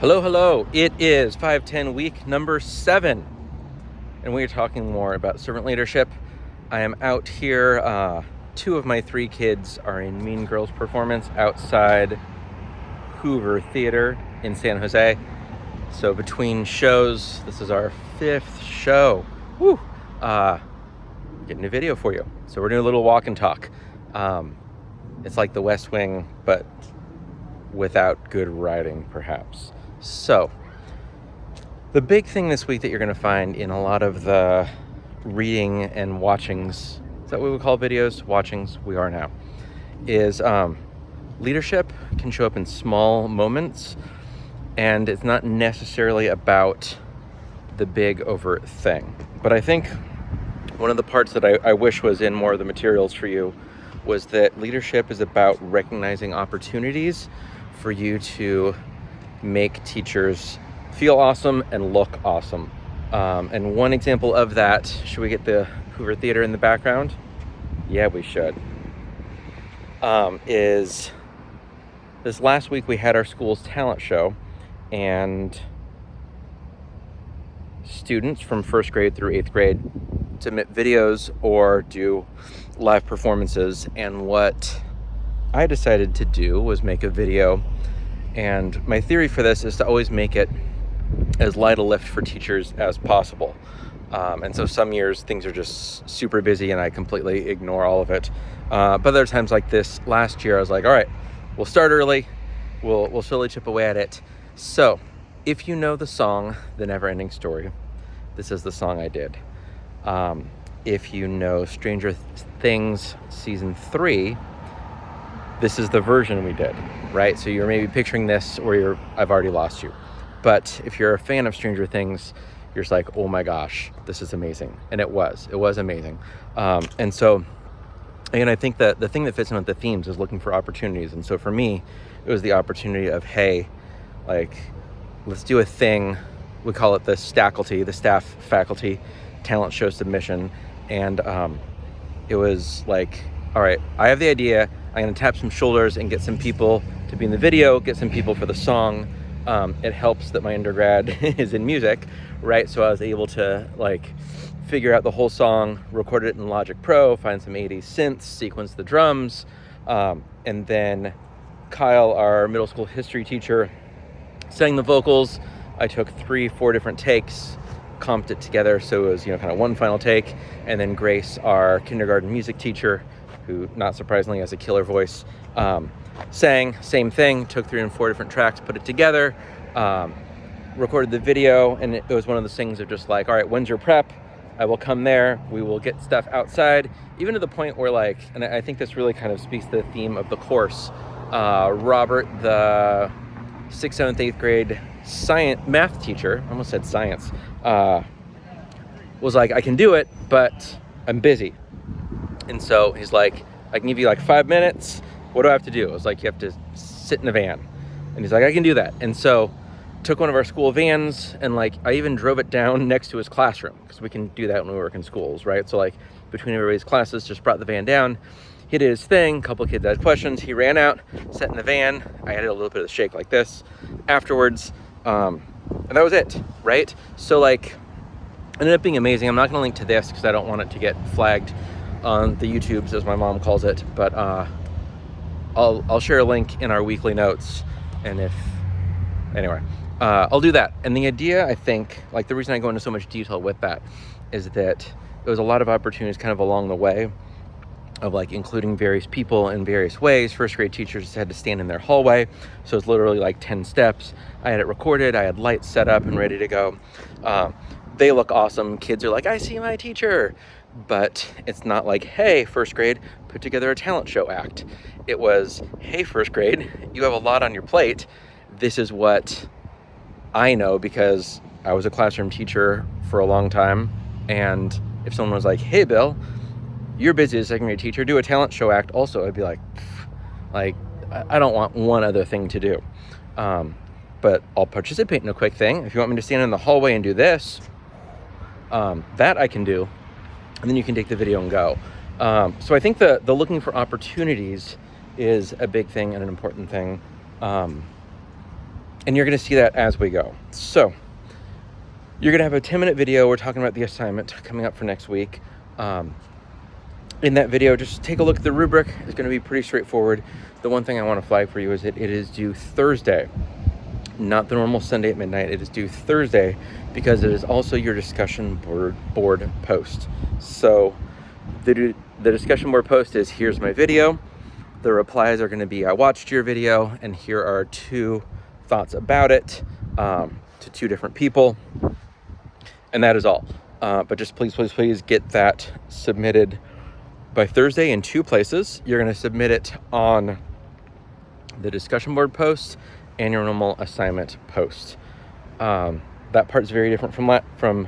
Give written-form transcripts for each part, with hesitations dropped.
Hello. It is 510 week number 7, and we are talking more about servant leadership. I am out here. 2 of my 3 kids are in Mean Girls performance outside Hoover Theater in San Jose. So between shows, this is our 5th show. Woo! Getting a video for you. So we're doing a little walk and talk. It's like the West Wing, but without good writing, perhaps. So, the big thing this week that you're going to find in a lot of the reading and watchings, is that what we call videos? Watchings, we are now, is leadership can show up in small moments, and it's not necessarily about the big overt thing. But I think one of the parts that I wish was in more of the materials for you was that leadership is about recognizing opportunities for you to make teachers feel awesome and look awesome. And one example of that, should we get the Hoover Theater in the background? Yeah, we should. Is this last week we had our school's talent show, and students from 1st grade through 8th grade submit videos or do live performances. And what I decided to do was make a video. And my theory for this is to always make it as light a lift for teachers as possible. And so some years things are just super busy and I completely ignore all of it. But other times like this last year, I was like, all right, we'll start early. We'll slowly chip away at it. So if you know the song, The Never Ending Story, this is the song I did. If you know Stranger Things Season 3, this is the version we did, right? So you're maybe picturing this or I've already lost you. But if you're a fan of Stranger Things, you're just like, oh my gosh, this is amazing. And it was amazing. And so, again, I think that the thing that fits in with the themes is looking for opportunities. And so for me, it was the opportunity of, hey, like, let's do a thing. We call it the Stackelty, the staff faculty talent show submission. And it was like, all right, I have the idea. I'm going to tap some shoulders and get some people to be in the video, get some people for the song. It helps that my undergrad is in music, right? So I was able to figure out the whole song, record it in Logic Pro, find some 80s synths, sequence the drums. And then Kyle, our middle school history teacher, sang the vocals. I took 3-4 different takes, comped it together. So it was, kind of one final take. And then Grace, our kindergarten music teacher, who not surprisingly has a killer voice, sang, same thing, took 3 and 4 different tracks, put it together, recorded the video. And it was one of those things of just like, all right, when's your prep? I will come there. We will get stuff outside, even to the point where and I think this really kind of speaks to the theme of the course. Robert, the 6th, 7th, 8th grade math teacher, I almost said science, was like, I can do it, but I'm busy. And so he's like, I can give you 5 minutes. What do I have to do? I was like, you have to sit in a van. And he's like, I can do that. And so took one of our school vans and I even drove it down next to his classroom, because we can do that when we work in schools, right? So between everybody's classes, just brought the van down. He did his thing. A couple of kids had questions. He ran out, sat in the van. I added a little bit of the shake like this afterwards. And that was it, right? So ended up being amazing. I'm not going to link to this because I don't want it to get flagged on the YouTubes, as my mom calls it, but I'll share a link in our weekly notes, and I'll do that. And the idea, I think, the reason I go into so much detail with that is that there was a lot of opportunities kind of along the way of including various people in various ways. 1st grade teachers had to stand in their hallway, so it's literally 10 steps. I had it recorded, I had lights set up and ready to go. They look awesome. Kids are like, I see my teacher. But it's not like, hey, 1st grade, put together a talent show act. It was, hey, 1st grade, you have a lot on your plate. This is what I know because I was a classroom teacher for a long time. And if someone was like, hey, Bill, you're busy as a 2nd grade teacher, do a talent show act also, I'd be like, I don't want one other thing to do. But I'll participate in a quick thing. If you want me to stand in the hallway and do this, that I can do. And then you can take the video and go. So I think the looking for opportunities is a big thing and an important thing. And you're going to see that as we go. So you're going to have a 10-minute video. We're talking about the assignment coming up for next week. In that video, just take a look at the rubric. It's going to be pretty straightforward. The one thing I want to flag for you is that it is due Thursday, not the normal Sunday at midnight. It is due Thursday because it is also your discussion board post. So the discussion board post is, here's my video. The replies are going to be, I watched your video and here are 2 thoughts about it, to 2 different people. And that is all. But just please get that submitted by Thursday in 2 places. You're going to submit it on the discussion board post and your normal assignment post. That part's very different from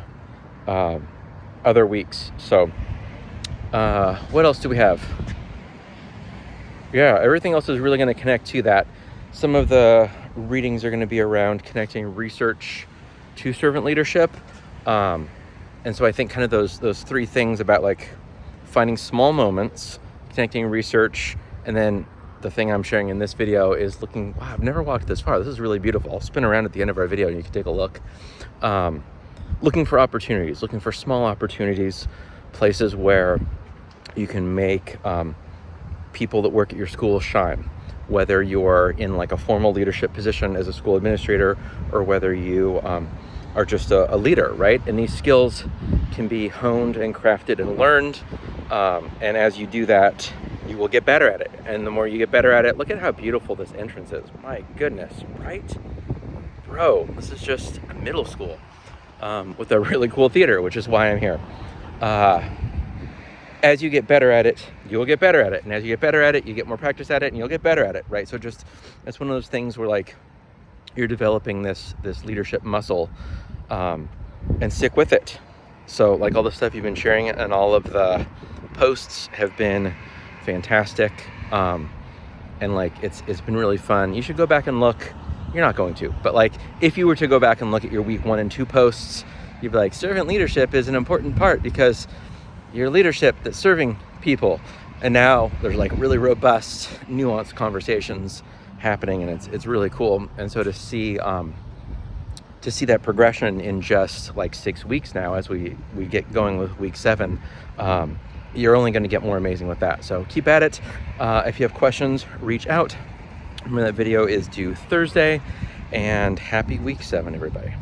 other weeks. So what else do we have? Yeah, everything else is really going to connect to that. Some of the readings are going to be around connecting research to servant leadership. And so I think kind of those 3 things about like finding small moments, connecting research, and then the thing I'm sharing in this video is looking, wow, I've never walked this far. This is really beautiful. I'll spin around at the end of our video and you can take a look. Looking for opportunities, looking for small opportunities, places where you can make people that work at your school shine, whether you're in like a formal leadership position as a school administrator or whether you are just a leader, right? And these skills can be honed and crafted and learned. And as you do that, you will get better at it. And the more you get better at it, look at how beautiful this entrance is. My goodness, right? Bro, this is just a middle school with a really cool theater, which is why I'm here. As you get better at it, you'll get better at it. And as you get better at it, you get more practice at it and you'll get better at it, right? So just, it's one of those things where like, you're developing this leadership muscle, and stick with it. So like all the stuff you've been sharing and all of the posts have been fantastic. And like, it's been really fun. You should go back and look. You're not going to, but like, if you were to go back and look at your week 1 and 2 posts, you'd be like, servant leadership is an important part because your leadership that's serving people. And now there's like really robust, nuanced conversations happening, and it's really cool. And so to see that progression in just like 6 weeks now, as we get going with week 7, you're only going to get more amazing with that. So keep at it. If you have questions, reach out. Remember that video is due Thursday, and happy week 7, everybody.